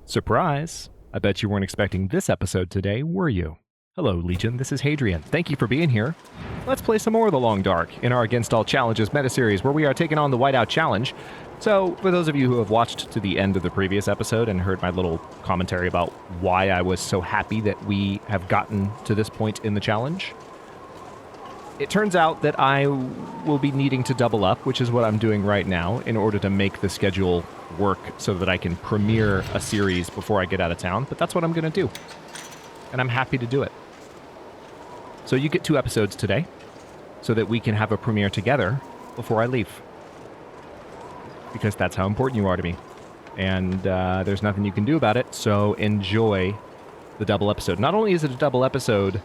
Surprise! I bet you weren't expecting this episode today, were you? Hello, Legion, this is Hadrian. Thank you for being here. Let's play some more of the Long Dark in our Against All Challenges meta-series, where we are taking on the Whiteout Challenge. So, for those of you who have watched to the end of the previous episode and heard my little commentary about why I was so happy that we have gotten to this point in the challenge, it turns out that I will be needing to double up, which is what I'm doing right now, in order to make the schedule work so that I can premiere a series before I get out of town, but that's what I'm going to do. And I'm happy to do it. So you get 2 episodes today, so that we can have a premiere together before I leave. Because that's how important you are to me. And there's nothing you can do about it, so enjoy the double episode. Not only is it a double episode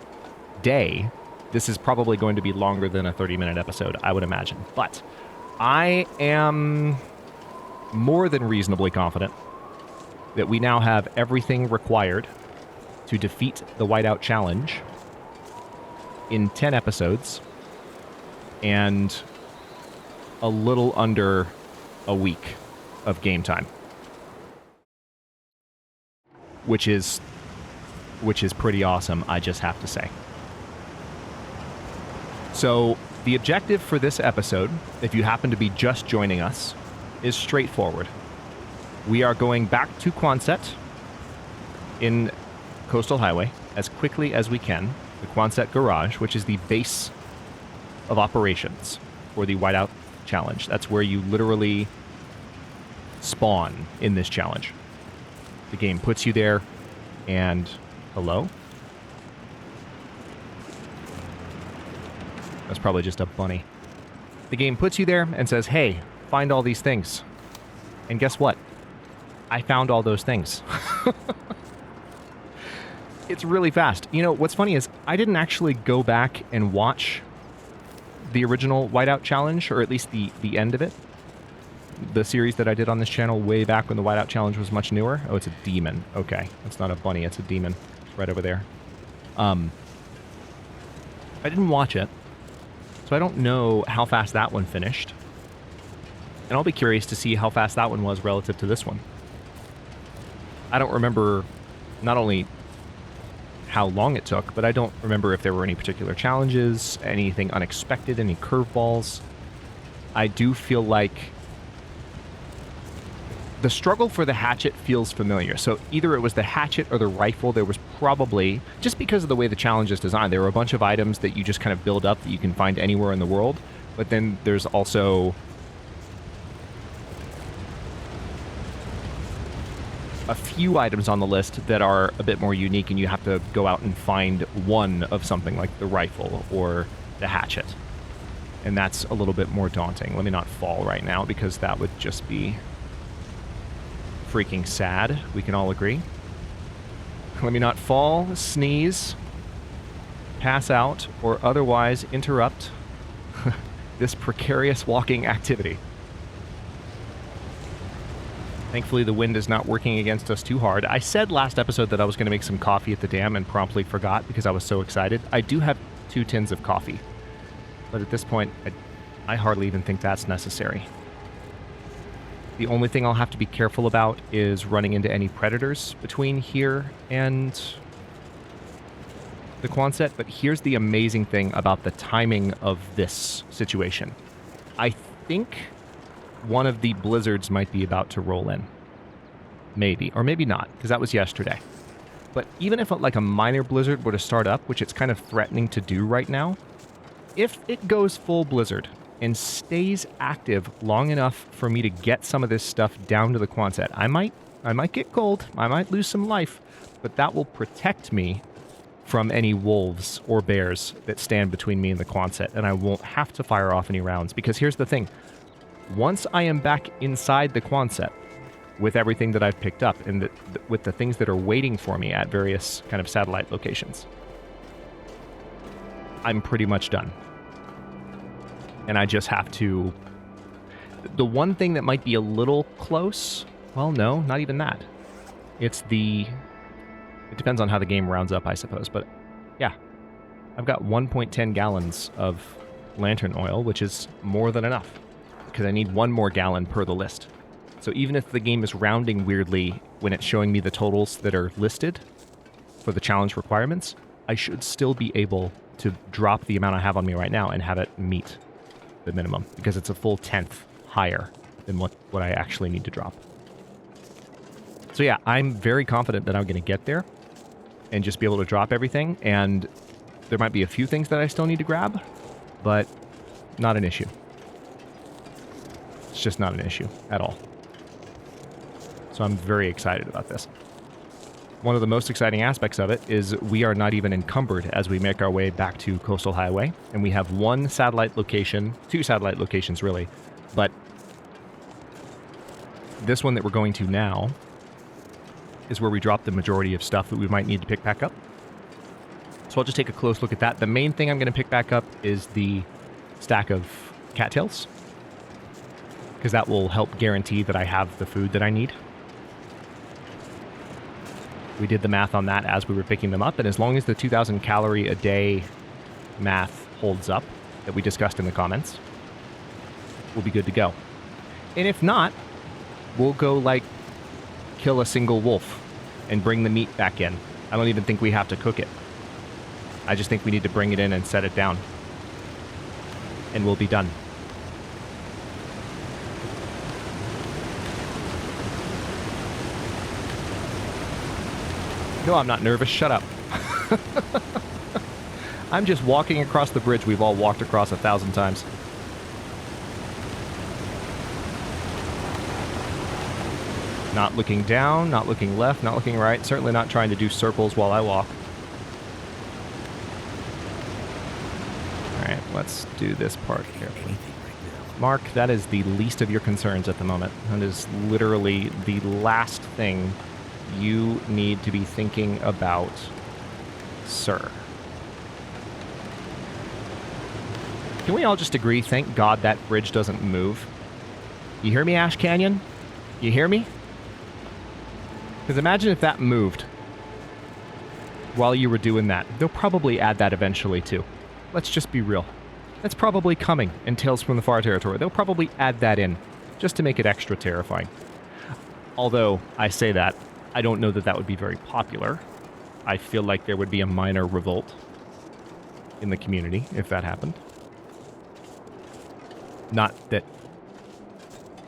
day, this is probably going to be longer than a 30-minute episode, I would imagine. But I am more than reasonably confident that we now have everything required to defeat the Whiteout Challenge in 10 episodes and a little under a week of game time. Which is pretty awesome, I just have to say. So, the objective for this episode, if you happen to be just joining us, is straightforward. We are going back to Quonset in Coastal Highway as quickly as we can. The Quonset Garage, which is the base of operations for the Whiteout Challenge. That's where you literally spawn in this challenge. The game puts you there, and hello? That's probably just a bunny. The game puts you there and says, hey, find all these things. And guess what? I found all those things. It's really fast. You know, what's funny is I didn't actually go back and watch the original Whiteout Challenge, or at least the end of it. The series that I did on this channel way back when the Whiteout Challenge was much newer. Oh, it's a demon. Okay. It's not a bunny, it's a demon. It's right over there. I didn't watch it. So I don't know how fast that one finished. And I'll be curious to see how fast that one was relative to this one. I don't remember not only how long it took, but I don't remember if there were any particular challenges, anything unexpected, any curveballs. I do feel like the struggle for the hatchet feels familiar. So either it was the hatchet or the rifle. There was probably, just because of the way the challenge is designed, there were a bunch of items that you just kind of build up that you can find anywhere in the world. But then there's also a few items on the list that are a bit more unique, and you have to go out and find one of something like the rifle or the hatchet. And that's a little bit more daunting. Let me not fall right now, because that would just be freaking sad. We can all agree. Let me not fall, sneeze, pass out, or otherwise interrupt this precarious walking activity. Thankfully, the wind is not working against us too hard. I said last episode that I was going to make some coffee at the dam and promptly forgot because I was so excited. I do have 2 tins of coffee, but at this point, I hardly even think that's necessary. The only thing I'll have to be careful about is running into any predators between here and the Quonset, but here's the amazing thing about the timing of this situation. I think one of the blizzards might be about to roll in. Maybe, or maybe not, because that was yesterday. But even if like a minor blizzard were to start up, which it's kind of threatening to do right now, if it goes full blizzard and stays active long enough for me to get some of this stuff down to the Quonset, I might get cold, I might lose some life, but that will protect me from any wolves or bears that stand between me and the Quonset, and I won't have to fire off any rounds. Because here's the thing. Once I am back inside the Quonset with everything that I've picked up and with the things that are waiting for me at various kind of satellite locations, I'm pretty much done. And I just have to... The one thing that might be a little close... Well, no, not even that. It's the... It depends on how the game rounds up, I suppose. But, yeah. I've got 1.10 gallons of lantern oil, which is more than enough. Because I need 1 more gallon per the list. So even if the game is rounding weirdly when it's showing me the totals that are listed for the challenge requirements, I should still be able to drop the amount I have on me right now and have it meet the minimum, because it's a full 10th higher than what I actually need to drop. So yeah, I'm very confident that I'm going to get there and just be able to drop everything, and there might be a few things that I still need to grab, but not an issue. It's just not an issue at all. So I'm very excited about this. One of the most exciting aspects of it is we are not even encumbered as we make our way back to Coastal Highway, and we have one satellite location, two satellite locations really, but this one that we're going to now is where we drop the majority of stuff that we might need to pick back up. So I'll just take a close look at that. The main thing I'm going to pick back up is the stack of cattails, because that will help guarantee that I have the food that I need. We did the math on that as we were picking them up, and as long as the 2,000 calorie a day math holds up that we discussed in the comments, we'll be good to go. And if not, we'll go like kill a single wolf and bring the meat back in. I don't even think we have to cook it. I just think we need to bring it in and set it down, and we'll be done. No, I'm not nervous. Shut up. I'm just walking across the bridge we've all walked across 1,000 times. Not looking down, not looking left, not looking right. Certainly not trying to do circles while I walk. Alright, let's do this part carefully. Mark, that is the least of your concerns at the moment. That is literally the last thing you need to be thinking about, sir. Can we all just agree, thank God that bridge doesn't move? You hear me, Ash Canyon? You hear me? Because imagine if that moved while you were doing that. They'll probably add that eventually, too. Let's just be real. That's probably coming in Tales from the Far Territory. They'll probably add that in, just to make it extra terrifying. Although, I say that, I don't know that that would be very popular. I feel like there would be a minor revolt in the community if that happened. Not that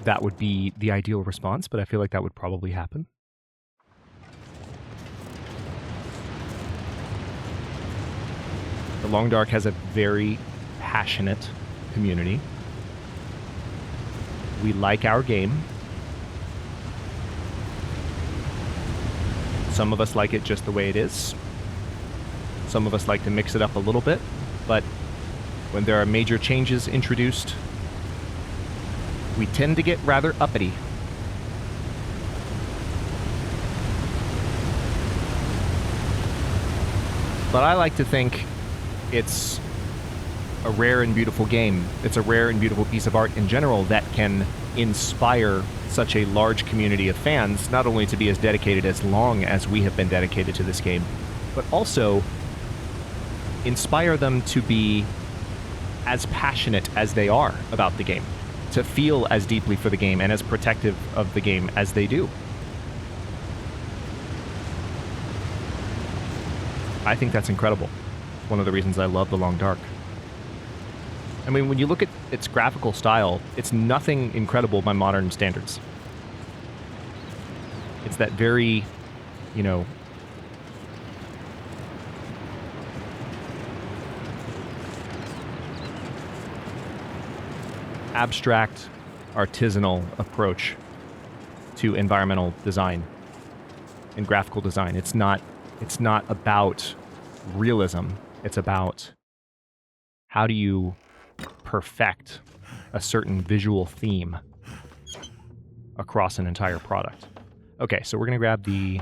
that would be the ideal response, but I feel like that would probably happen. The Long Dark has a very passionate community. We like our game. Some of us like it just the way it is. Some of us like to mix it up a little bit, but when there are major changes introduced, we tend to get rather uppity. But I like to think it's a rare and beautiful game. It's a rare and beautiful piece of art in general that can inspire such a large community of fans, not only to be as dedicated as long as we have been dedicated to this game, but also inspire them to be as passionate as they are about the game, to feel as deeply for the game and as protective of the game as they do. I think that's incredible. It's one of the reasons I love The Long Dark. I mean, when you look at its graphical style, it's nothing incredible by modern standards. It's that very, you know, abstract, artisanal approach to environmental design and graphical design. It's not about realism. It's about how do you perfect a certain visual theme across an entire product. Okay, so we're gonna grab the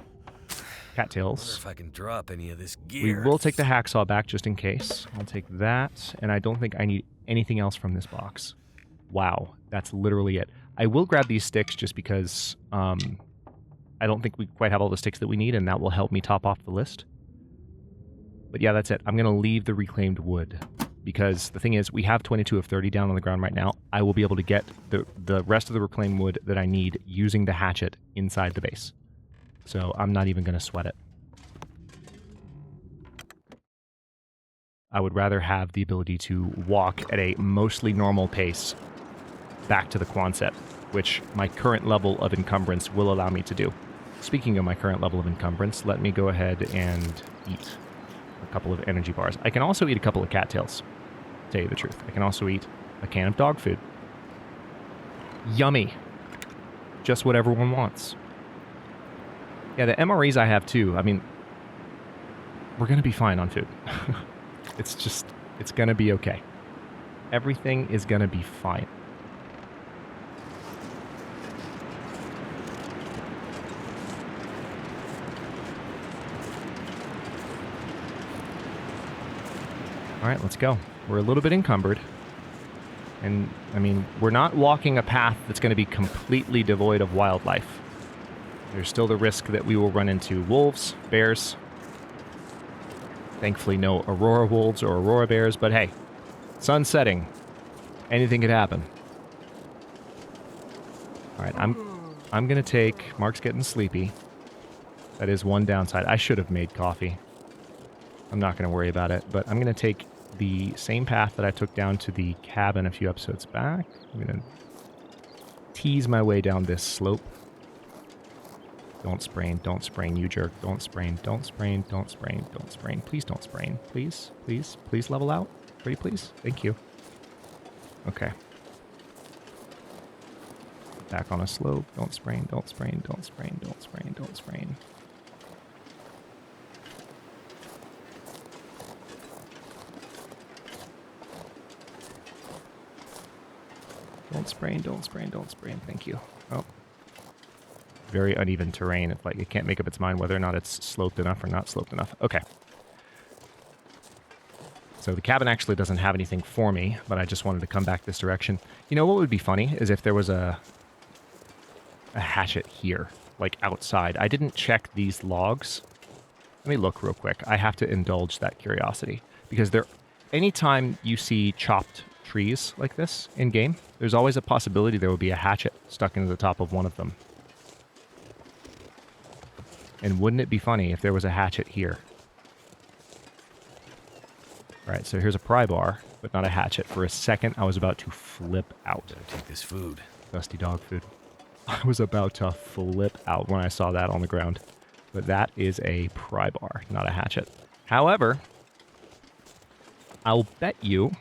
cattails. If I can drop any of this We gear. will take the hacksaw back just in case. I'll take that, and I don't think I need anything else from this box. Wow, that's literally it. I will grab these sticks just because I don't think we quite have all the sticks that we need, and that will help me top off the list. But yeah, that's it. I'm going to leave the reclaimed wood. because the thing is, we have 22 of 30 down on the ground right now. I will be able to get the rest of the reclaimed wood that I need using the hatchet inside the base. So I'm not even going to sweat it. I would rather have the ability to walk at a mostly normal pace back to the Quonset, which my current level of encumbrance will allow me to do. Speaking of my current level of encumbrance, let me go ahead and eat a couple of energy bars. I can also eat a couple of cattails, to tell you the truth. I can also eat a can of dog food. Yummy. Just what everyone wants. Yeah, the MREs I have too. I mean, we're going to be fine on food. It's going to be okay. Everything is going to be fine. All right, let's go. We're a little bit encumbered. And, I mean, we're not walking a path that's going to be completely devoid of wildlife. There's still the risk that we will run into wolves, bears. Thankfully, no Aurora wolves or Aurora bears, but hey, sun's setting. Anything could happen. All right, I'm going to take... Mark's getting sleepy. That is one downside. I should have made coffee. I'm not going to worry about it, but I'm going to take the same path that I took down to the cabin a few episodes back. I'm going to tease my way down this slope. Don't sprain, you jerk. Don't sprain. Please don't sprain. Please level out. Pretty please. Thank you. Okay. Back on a slope. Don't sprain. Don't sprain. Thank you. Oh. Very uneven terrain. It's like it can't make up its mind whether or not it's sloped enough or not sloped enough. Okay. So the cabin actually doesn't have anything for me, but I just wanted to come back this direction. You know what would be funny is if there was a hatchet here, like outside. I didn't check these logs. Let me look real quick. I have to indulge that curiosity because anytime you see chopped trees like this in game, there's always a possibility there will be a hatchet stuck into the top of one of them. And wouldn't it be funny if there was a hatchet here? Alright, so here's a pry bar, but not a hatchet. For a second, I was about to flip out. Better take this food. Dusty dog food. I was about to flip out when I saw that on the ground. But that is a pry bar, not a hatchet. However, I'll bet you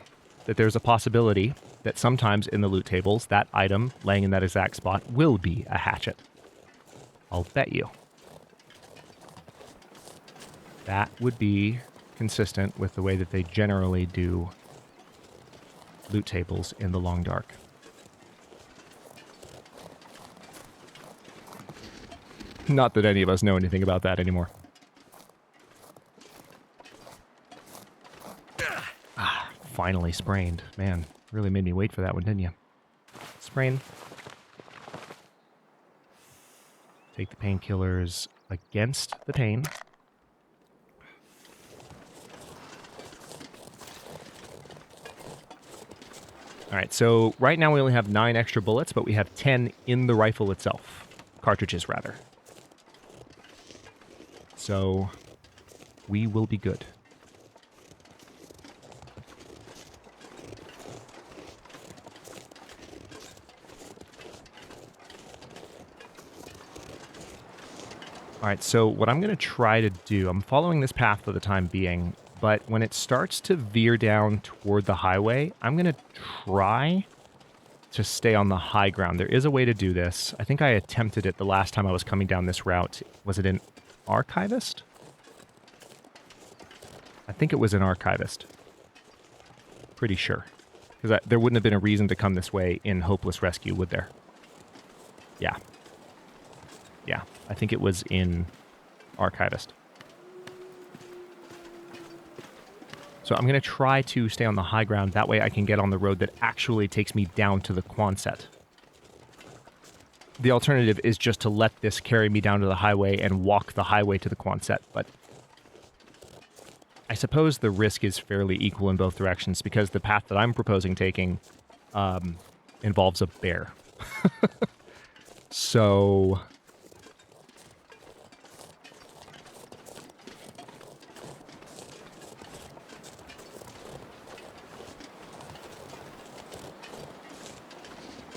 that there's a possibility that sometimes in the loot tables, that item laying in that exact spot will be a hatchet. I'll bet you. That would be consistent with the way that they generally do loot tables in the Long Dark. Not that any of us know anything about that anymore. Ah, finally sprained. Man, really made me wait for that one, didn't you? Sprain. Take the painkillers against the pain. Alright, so right now we only have 9 extra bullets, but we have 10 in the rifle itself. Cartridges, rather. So, we will be good. Alright, so what I'm going to try to do, I'm following this path for the time being, but when it starts to veer down toward the highway, I'm going to try to stay on the high ground. There is a way to do this. I think I attempted it the last time I was coming down this route. Was it an Archivist? I think it was an Archivist. Pretty sure. Because there wouldn't have been a reason to come this way in Hopeless Rescue, would there? Yeah. Yeah, I think it was in Archivist. So I'm going to try to stay on the high ground. That way I can get on the road that actually takes me down to the Quonset. The alternative is just to let this carry me down to the highway and walk the highway to the Quonset, but I suppose the risk is fairly equal in both directions because the path that I'm proposing taking involves a bear. So...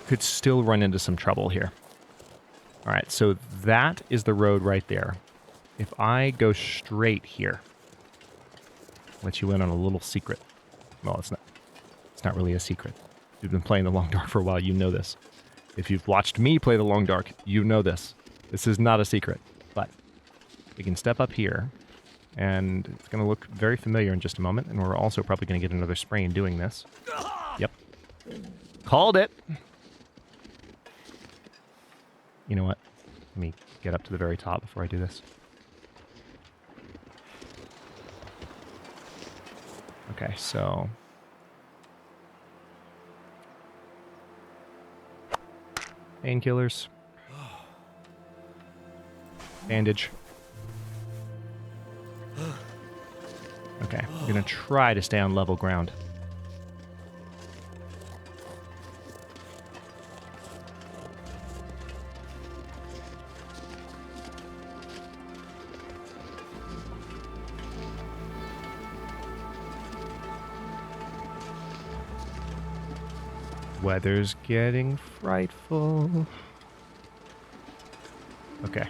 could still run into some trouble here. All right, so that is the road right there. If I go straight here, let you in on a little secret. Well, it's not really a secret. If you've been playing the Long Dark for a while, you know this. If you've watched me play the Long Dark, you know this. This is not a secret, but we can step up here, and it's going to look very familiar in just a moment, and we're also probably going to get another spray in doing this. Yep. Called it! You know what? Let me get up to the very top before I do this. Okay, so... painkillers. Bandage. Okay, I'm gonna try to stay on level ground. Weather's getting frightful. Okay.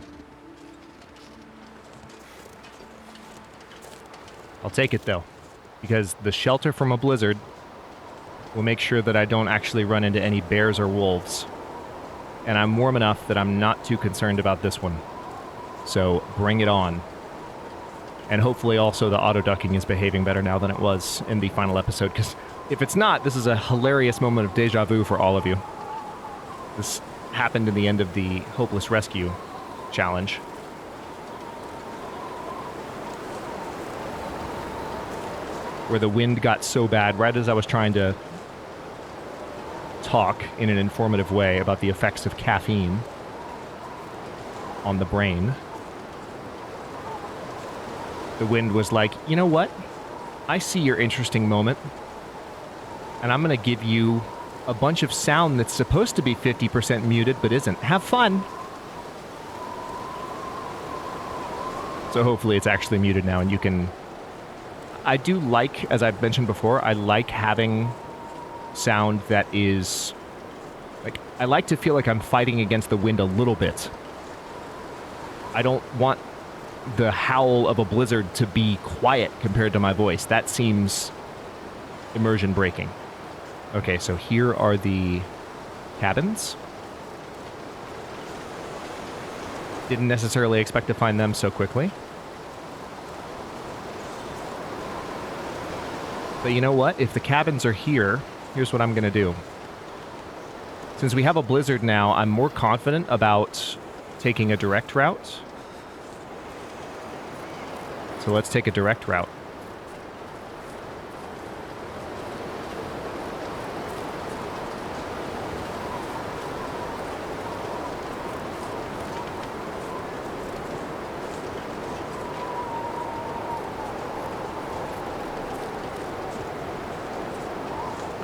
I'll take it, though, because the shelter from a blizzard will make sure that I don't actually run into any bears or wolves. And I'm warm enough that I'm not too concerned about this one. So bring it on. And hopefully also the auto-ducking is behaving better now than it was in the final episode, because if it's not, this is a hilarious moment of deja vu for all of you. This happened in the end of the Hopeless Rescue challenge. Where the wind got so bad right as I was trying to talk in an informative way about the effects of caffeine on the brain. The wind was like, you know what? I see your interesting moment. And I'm going to give you a bunch of sound that's supposed to be 50% muted, but isn't. Have fun. So hopefully it's actually muted now, and you can... I do like, as I've mentioned before, I like having sound that is... like, I like to feel like I'm fighting against the wind a little bit. I don't want the howl of a blizzard to be quiet compared to my voice. That seems immersion breaking. Okay, so here are the cabins. Didn't necessarily expect to find them so quickly. But you know what? If the cabins are here, here's what I'm going to do. Since we have a blizzard now, I'm more confident about taking a direct route. So let's take a direct route.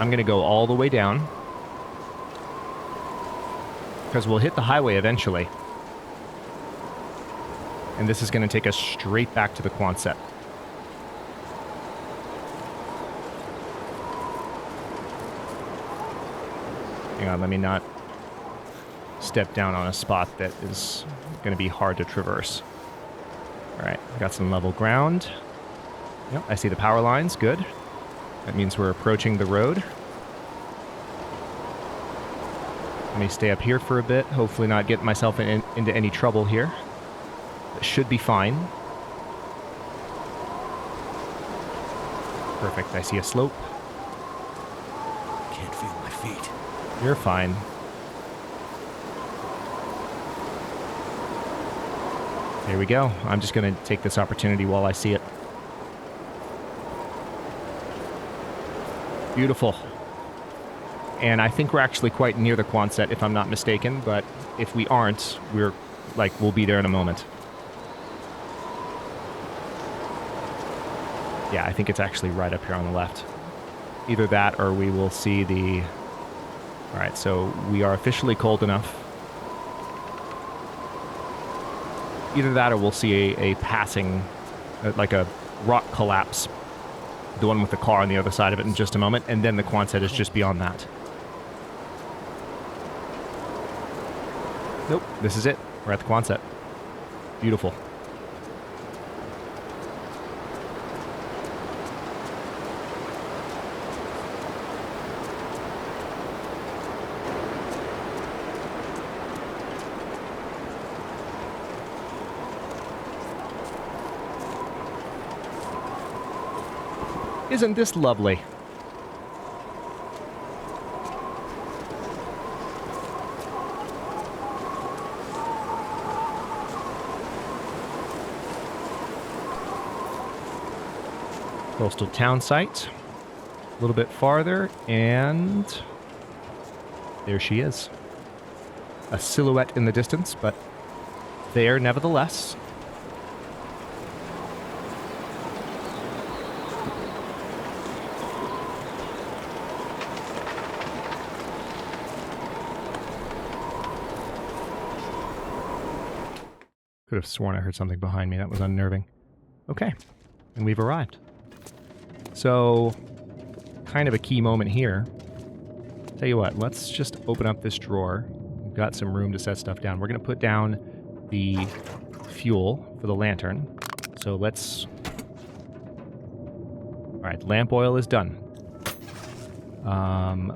I'm going to go all the way down, because we'll hit the highway eventually. And this is going to take us straight back to the Quonset. Hang on, let me not step down on a spot that is going to be hard to traverse. All right, I got some level ground. Yep, I see the power lines, good. That means we're approaching the road. Let me stay up here for a bit, hopefully not get myself into any trouble here. That should be fine. Perfect, I see a slope. Can't feel my feet. You're fine. There we go. I'm just going to take this opportunity while I see it. Beautiful. And I think we're actually quite near the Quonset, if I'm not mistaken, but if we aren't, we'll be there in a moment. Yeah, I think it's actually right up here on the left. Either that or we will see the... Alright, so we are officially cold enough. Either that or we'll see a passing, like a rock collapse. The one with the car on the other side of it in just a moment. And then the Quonset is just beyond that. Nope, this is it. We're at the Quonset. Beautiful. Isn't this lovely? Coastal town site. A little bit farther, and there she is. A silhouette in the distance, but there nevertheless. Could have sworn I heard something behind me. That was unnerving. Okay, and we've arrived. So, kind of a key moment here. Tell you what, let's just open up this drawer. We've got some room to set stuff down. We're going to put down the fuel for the lantern. So let's... Alright, lamp oil is done.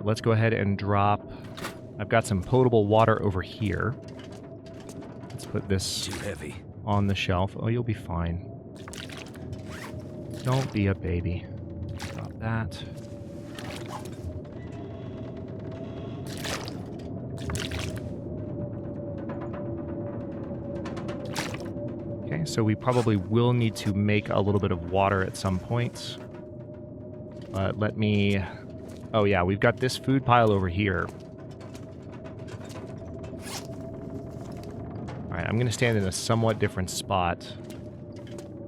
Let's go ahead and drop... I've got some potable water over here. Let's put this too heavy on the shelf. Oh, you'll be fine. Don't be a baby. Drop that. Okay, so we probably will need to make a little bit of water at some point. But let me... Oh yeah, we've got this food pile over here. Alright, I'm going to stand in a somewhat different spot.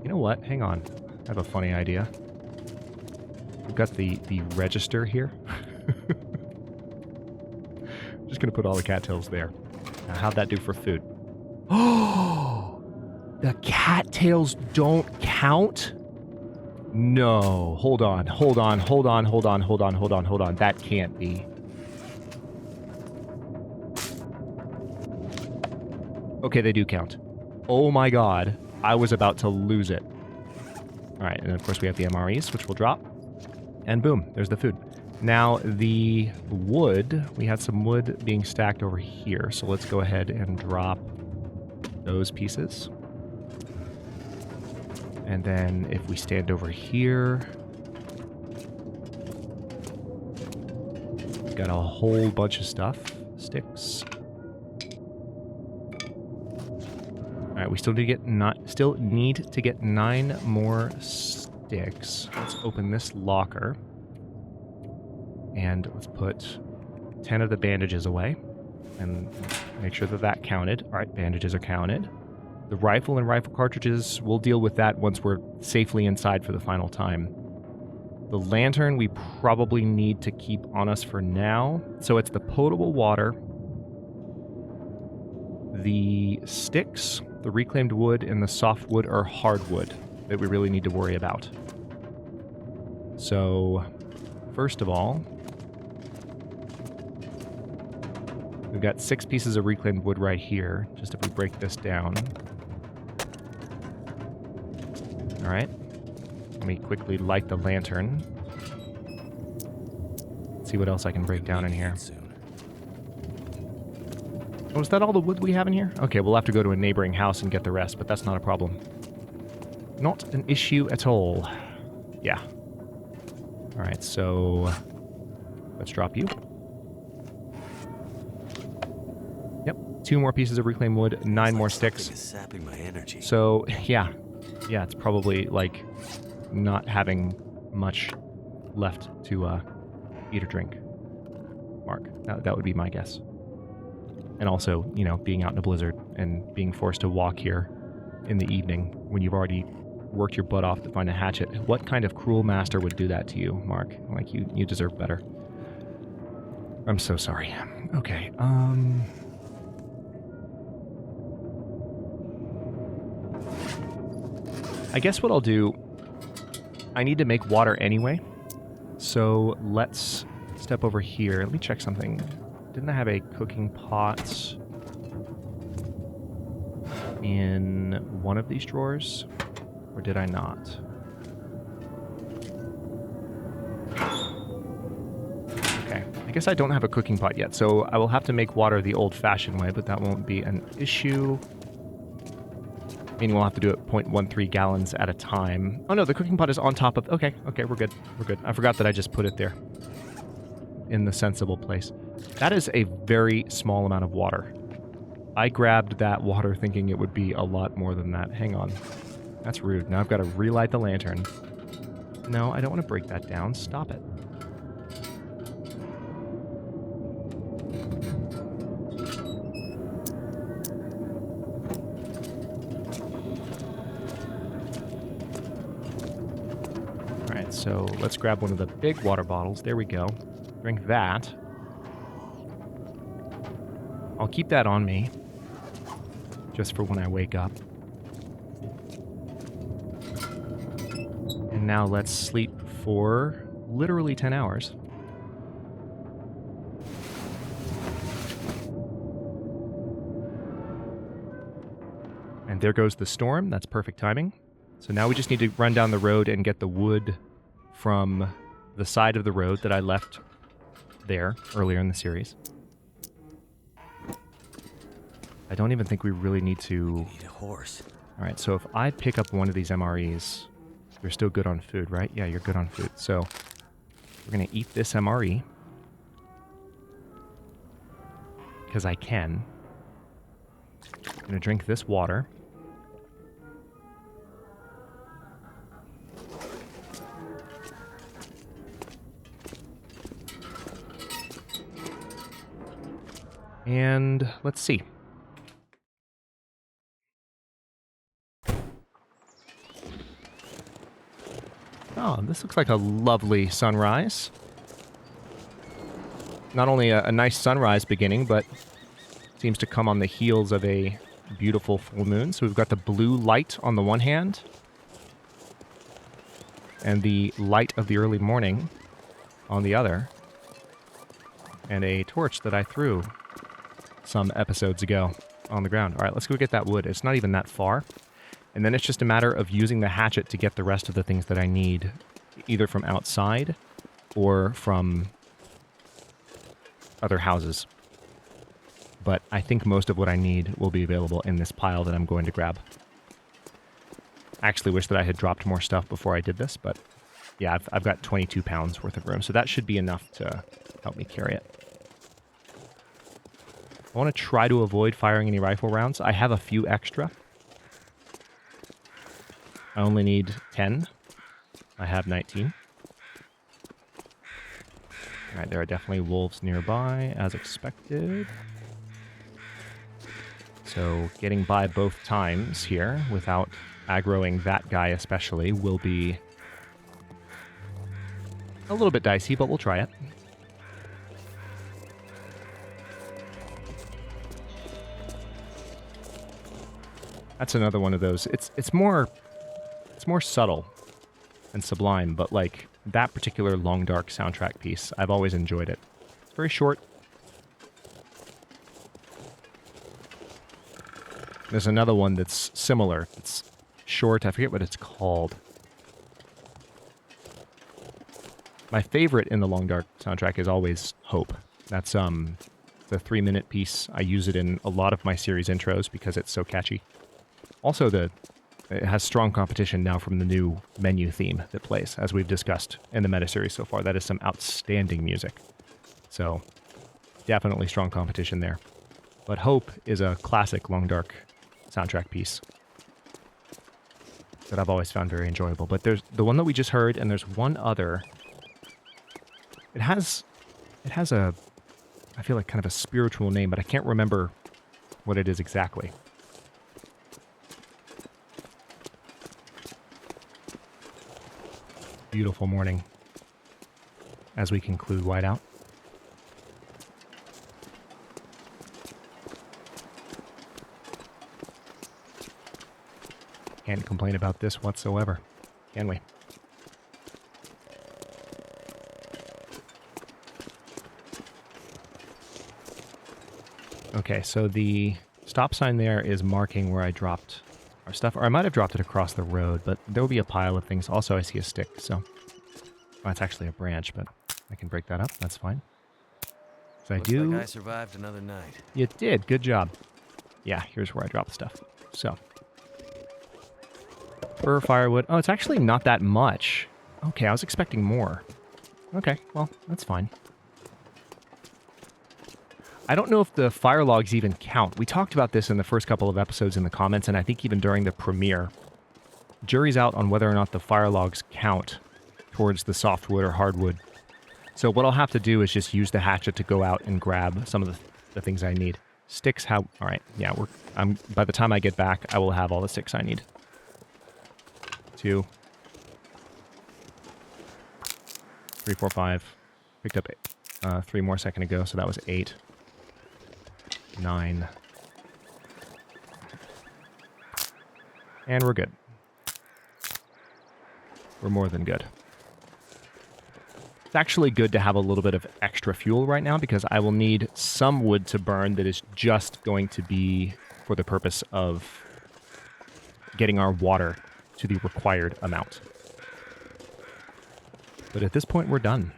You know what? Hang on. I have a funny idea. We've got the register here. Just going to put all the cattails there. Now, how'd that do for food? Oh! The cattails don't count? No. Hold on. That can't be. Okay, they do count. Oh my god. I was about to lose it. Alright, and of course we have the MREs, which will drop. And boom, there's the food. Now, the wood, we had some wood being stacked over here, so let's go ahead and drop those pieces. And then if we stand over here, we've got a whole bunch of stuff. Sticks. Alright, we still need to get 9 more sticks. Let's open this locker. And let's put 10 of the bandages away. And make sure that that counted. Alright, bandages are counted. The rifle and rifle cartridges, we'll deal with that once we're safely inside for the final time. The lantern we probably need to keep on us for now. So it's the potable water, the sticks, the reclaimed wood, and the softwood or hardwood that we really need to worry about. So, first of all, we've got 6 pieces of reclaimed wood right here. Just if we break this down. Alright. Let me quickly light the lantern. See what else I can break down in here. Oh, is that all the wood we have in here? Okay, we'll have to go to a neighboring house and get the rest, but that's not a problem. Not an issue at all. Yeah. Alright, so... let's drop you. Yep, 2 more pieces of reclaimed wood, 9 more sticks. Sapping my energy. So, yeah. Yeah, it's probably, like, not having much left to eat or drink. Mark, that would be my guess. And also, you know, being out in a blizzard and being forced to walk here in the evening when you've already worked your butt off to find a hatchet. What kind of cruel master would do that to you, Mark? Like, you deserve better. I'm so sorry. Okay, I guess what I'll do... I need to make water anyway. So let's step over here. Let me check something. Didn't I have a cooking pot in one of these drawers? Or did I not? Okay. I guess I don't have a cooking pot yet, so I will have to make water the old-fashioned way, but that won't be an issue. Meaning we'll have to do it 0.13 gallons at a time. Oh no, the cooking pot is on top of... Okay, we're good. We're good. I forgot that I just put it there. In the sensible place. That is a very small amount of water. I grabbed that water thinking it would be a lot more than that. Hang on. That's rude. Now I've got to relight the lantern. No, I don't want to break that down. Stop it. So let's grab one of the big water bottles. There we go. Drink that. I'll keep that on me. Just for when I wake up. And now let's sleep for literally 10 hours. And there goes the storm. That's perfect timing. So now we just need to run down the road and get the wood from the side of the road that I left there earlier in the series. I don't even think we really need to... We need a horse. Alright, so if I pick up one of these MREs, you're still good on food, right? Yeah, you're good on food. So we're going to eat this MRE. Because I can. I'm going to drink this water. And let's see. Oh, this looks like a lovely sunrise. Not only a nice sunrise beginning, but seems to come on the heels of a beautiful full moon. So we've got the blue light on the one hand, and the light of the early morning on the other, and a torch that I threw some episodes ago on the ground. All right, let's go get that wood. It's not even that far. And then it's just a matter of using the hatchet to get the rest of the things that I need, either from outside or from other houses. But I think most of what I need will be available in this pile that I'm going to grab. I actually wish that I had dropped more stuff before I did this, but yeah, I've got 22 pounds worth of room, so that should be enough to help me carry it. I want to try to avoid firing any rifle rounds. I have a few extra. I only need 10. I have 19. Alright, there are definitely wolves nearby, as expected. So getting by both times here, without aggroing that guy especially, will be a little bit dicey, but we'll try it. That's another one of those. It's more subtle and sublime, but like that particular Long Dark soundtrack piece, I've always enjoyed it. It's very short. There's another one that's similar. It's short. I forget what it's called. My favorite in the Long Dark soundtrack is always Hope. That's the 3-minute piece. I use it in a lot of my series intros because it's so catchy. Also, it has strong competition now from the new menu theme that plays, as we've discussed in the meta series so far. That is some outstanding music. So, definitely strong competition there. But Hope is a classic Long Dark soundtrack piece that I've always found very enjoyable. But there's the one that we just heard, and there's one other. It has a, I feel like kind of a spiritual name, but I can't remember what it is exactly. beautiful morning as we conclude Whiteout. Can't complain about this whatsoever, can we? Okay, so the stop sign there is marking where I dropped our stuff, or I might have dropped it across the road, but there will be a pile of things. Also, I see a stick, so... Well, it's actually a branch, but I can break that up. That's fine. So Looks like I survived another night. You did. Good job. Yeah, here's where I dropped stuff. So. Fur, firewood. Oh, it's actually not that much. Okay, I was expecting more. Okay, well, that's fine. I don't know if the fire logs even count. We talked about this in the first couple of episodes in the comments, and I think even during the premiere. Jury's out on whether or not the fire logs count towards the softwood or hardwood. So what I'll have to do is just use the hatchet to go out and grab some of the things I need. Sticks, all right, yeah, by the time I get back, I will have all the sticks I need. 2, 3, 4, 5. Picked up 3 more a second ago, so that was 8. 9. And we're good. We're more than good. It's actually good to have a little bit of extra fuel right now because I will need some wood to burn that is just going to be for the purpose of getting our water to the required amount. But at this point, we're done.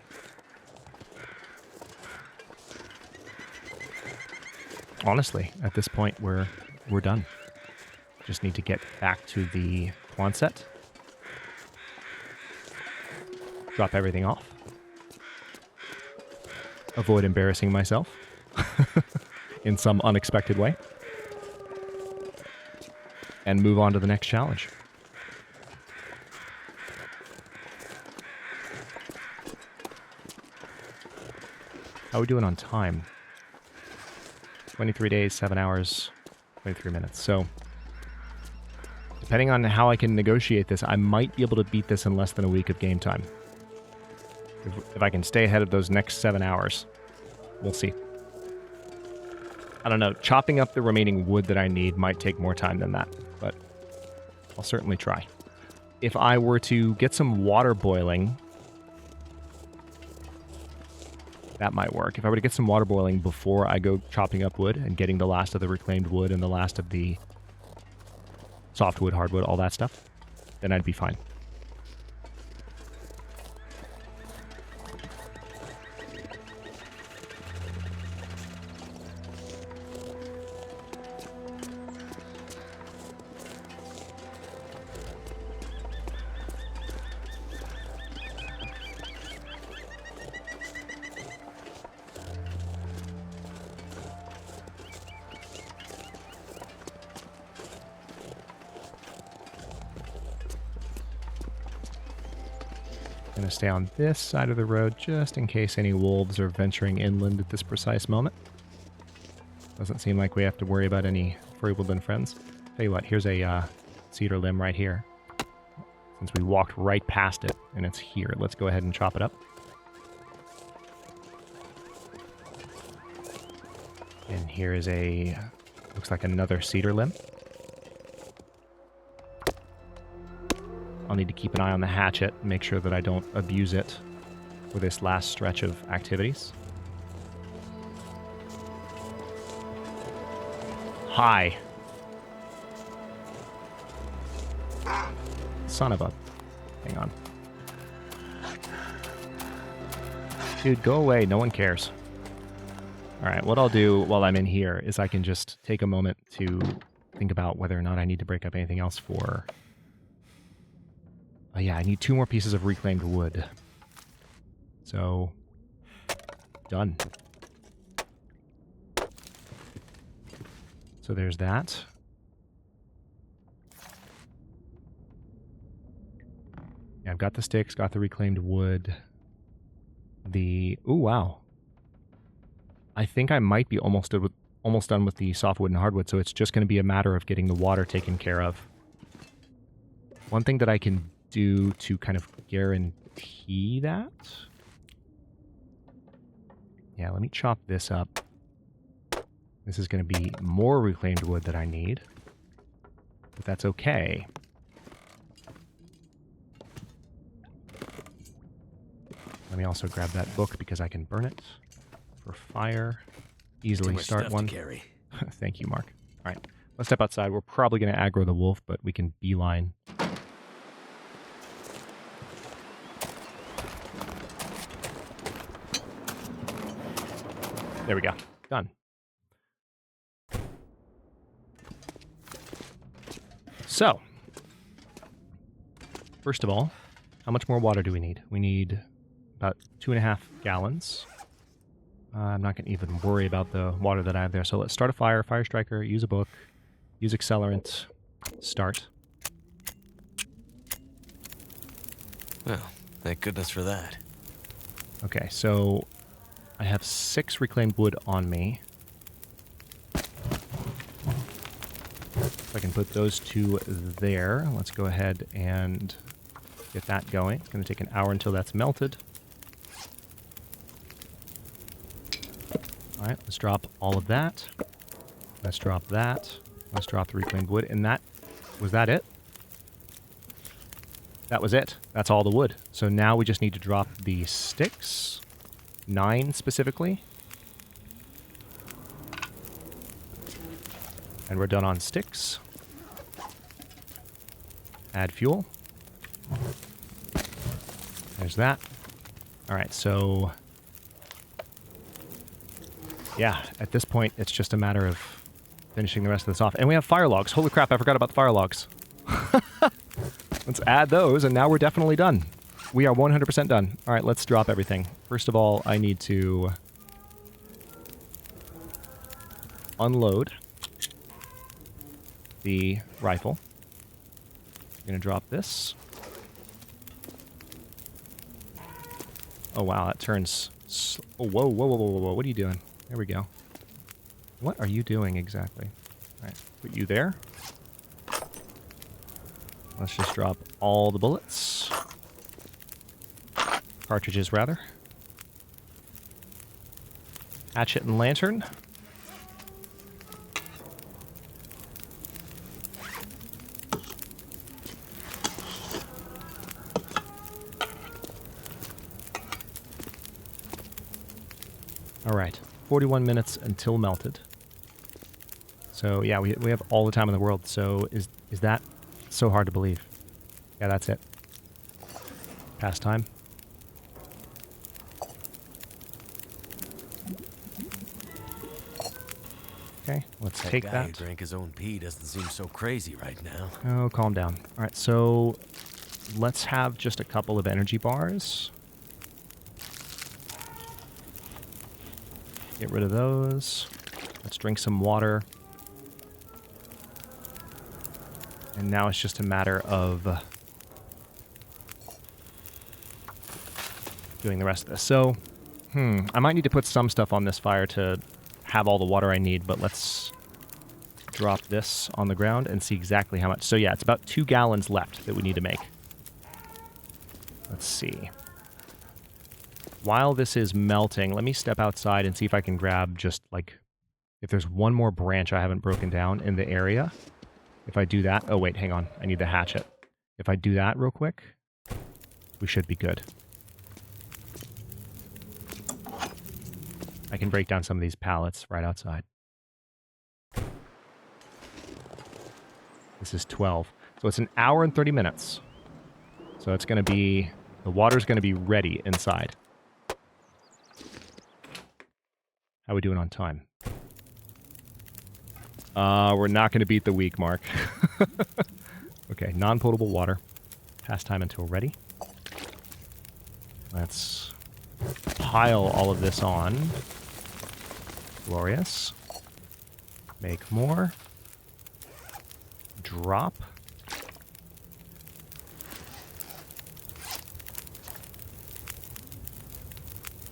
Honestly, at this point, we're done. Just need to get back to the Quonset. Drop everything off. Avoid embarrassing myself in some unexpected way. And move on to the next challenge. How are we doing on time? 23 days, 7 hours, 23 minutes. So, depending on how I can negotiate this, I might be able to beat this in less than a week of game time. If I can stay ahead of those next 7 hours. We'll see. I don't know. Chopping up the remaining wood that I need might take more time than that, but I'll certainly try. If I were to get some water boiling, that might work. If I were to get some water boiling before I go chopping up wood and getting the last of the reclaimed wood and the last of the softwood, hardwood, all that stuff, then I'd be fine. Going to stay on this side of the road just in case any wolves are venturing inland at this precise moment. Doesn't seem like we have to worry about any furry woodland friends. Tell you what, here's a cedar limb right here. Since we walked right past it and it's here, let's go ahead and chop it up. And here is looks like another cedar limb. I'll need to keep an eye on the hatchet, make sure that I don't abuse it for this last stretch of activities. Hi. Son of a... Hang on. Dude, go away. No one cares. Alright, what I'll do while I'm in here is I can just take a moment to think about whether or not I need to break up anything else for... Oh yeah, I need 2 more pieces of reclaimed wood. So, done. So there's that. Yeah, I've got the sticks, got the reclaimed wood. Ooh, wow. I think I might be almost done with the softwood and hardwood, so it's just going to be a matter of getting the water taken care of. One thing that I can do to kind of guarantee that. Yeah, let me chop this up. This is going to be more reclaimed wood that I need. But that's okay. Let me also grab that book because I can burn it for fire. Easily start one. Carry. Thank you, Mark. All right, let's step outside. We're probably going to aggro the wolf, but we can beeline. There we go. Done. So, first of all, how much more water do we need? We need about 2.5 gallons. I'm not going to even worry about the water that I have there. So let's start a fire, fire striker, use a book, use accelerant, start. Well, thank goodness for that. Okay, so I have 6 reclaimed wood on me. If I can put those 2 there, let's go ahead and get that going. It's going to take an hour until that's melted. All right, let's drop all of that. Let's drop that. Let's drop the reclaimed wood. And that, was that it? That was it. That's all the wood. So now we just need to drop the sticks. 9 specifically. And we're done on sticks. Add fuel. There's that. All right, so yeah, at this point, it's just a matter of finishing the rest of this off. And we have fire logs. Holy crap, I forgot about the fire logs. Let's add those, and now we're definitely done. We are 100% done. All right, let's drop everything. First of all, I need to unload the rifle. I'm going to drop this. Oh, wow, that turns... Oh, whoa, whoa, whoa, whoa, whoa. What are you doing? There we go. What are you doing exactly? All right, put you there. Let's just drop all the bullets. Cartridges, rather. Hatchet and lantern. All right, 41 minutes until melted. So yeah, we have all the time in the world. So is that so hard to believe? Yeah, that's it. Past time. Okay, let's take that. that. Who drank his own pee doesn't seem so crazy right now. Oh, calm down. All right, so let's have just a couple of energy bars. Get rid of those. Let's drink some water. And now it's just a matter of doing the rest of this. So, I might need to put some stuff on this fire to have all the water I need, but let's drop this on the ground and see exactly how much. So yeah, it's about 2 gallons left that we need to make. Let's see. While this is melting, let me step outside and see if I can grab just like, if there's one more branch I haven't broken down in the area. If I do that, oh wait, hang on, I need the hatchet. If I do that real quick, we should be good. I can break down some of these pallets right outside. This is 12. So it's an hour and 30 minutes. So it's going to be, the water's going to be ready inside. How are we doing on time? We're not going to beat the week mark. Okay, non-potable water. Past time until ready. Let's pile all of this on. Glorious. Make more. Drop.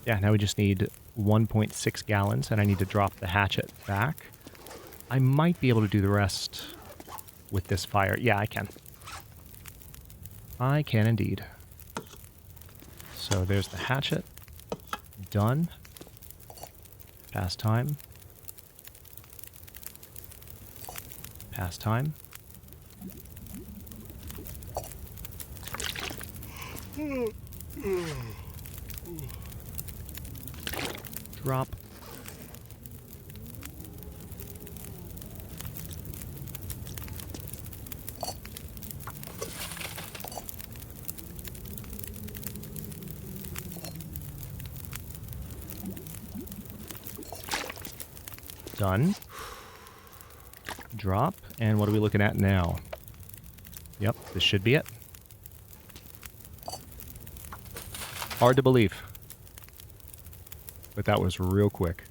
Yeah, now we just need 1.6 gallons, and I need to drop the hatchet back. I might be able to do the rest with this fire. Yeah, I can. I can indeed. So there's the hatchet. Done. Pass time. Pass time. Drop. Done. Drop. And what are we looking at now? Yep, this should be it. Hard to believe. But that was real quick.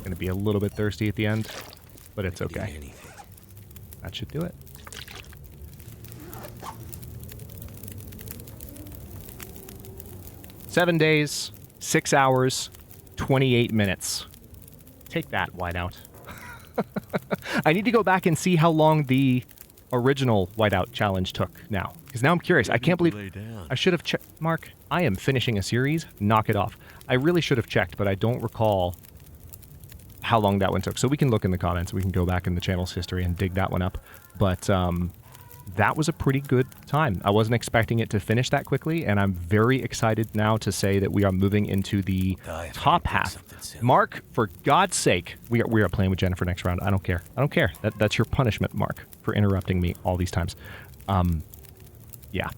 Gonna be a little bit thirsty at the end, but it's okay. That should do it. Seven days, 6 hours, 28 minutes. Take that, Whiteout. I need to go back and see how long the original Whiteout challenge took now. Because now I'm curious. I can't believe... I should have checked... Mark, I am finishing a series. Knock it off. I really should have checked, but I don't recall how long that one took. So we can look in the comments. We can go back in the channel's history and dig that one up. But that was a pretty good time. I wasn't expecting it to finish that quickly, and I'm very excited now to say that we are moving into the top half. Mark, for God's sake, we are playing with Jennifer next round. I don't care. I don't care. That's your punishment, Mark, for interrupting me all these times. Yeah.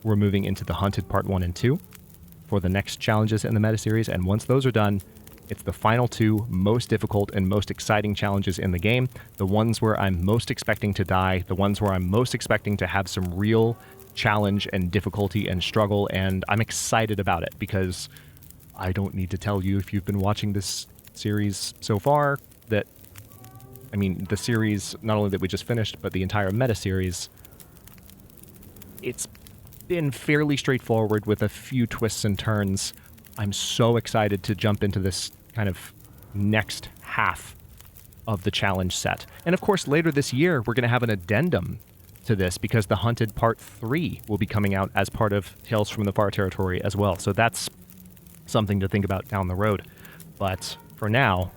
We're moving into the Hunted Part 1 and 2 for the next challenges in the meta series, and once those are done, it's the final two most difficult and most exciting challenges in the game. The ones where I'm most expecting to die, the ones where I'm most expecting to have some real challenge and difficulty and struggle, and I'm excited about it because I don't need to tell you if you've been watching this series so far that, I mean, the series, not only that we just finished, but the entire meta series, it's been fairly straightforward with a few twists and turns. I'm so excited to jump into this kind of next half of the challenge set. And of course, later this year, we're going to have an addendum to this because the Hunted Part 3 will be coming out as part of Tales from the Far Territory as well. So that's something to think about down the road. But for now,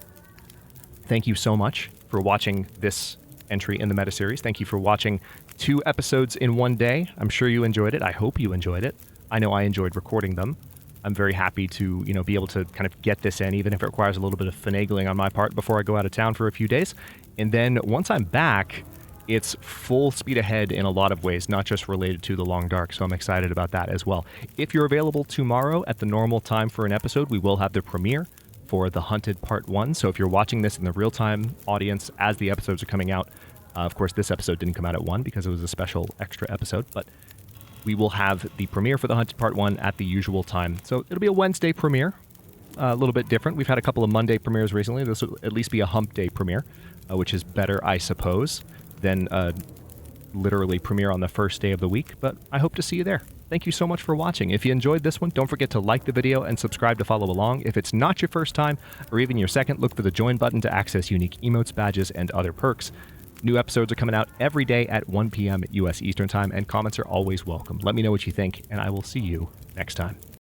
thank you so much for watching this entry in the meta series. Thank you for watching 2 episodes in one day. I'm sure you enjoyed it. I hope you enjoyed it. I know I enjoyed recording them. I'm very happy to, be able to kind of get this in, even if it requires a little bit of finagling on my part before I go out of town for a few days. And then once I'm back, it's full speed ahead in a lot of ways, not just related to the Long Dark, so I'm excited about that as well. If you're available tomorrow at the normal time for an episode, we will have the premiere for The Hunted Part 1. So if you're watching this in the real-time audience as the episodes are coming out, of course, this episode didn't come out at 1 because it was a special extra episode, but we will have the premiere for The Hunted Part 1 at the usual time. So it'll be a Wednesday premiere, a little bit different. We've had a couple of Monday premieres recently. This will at least be a hump day premiere, which is better, I suppose, than literally premiere on the first day of the week. But I hope to see you there. Thank you so much for watching. If you enjoyed this one, don't forget to like the video and subscribe to follow along. If it's not your first time or even your second, look for the join button to access unique emotes, badges, and other perks. New episodes are coming out every day at 1 p.m. US Eastern Time, and comments are always welcome. Let me know what you think, and I will see you next time.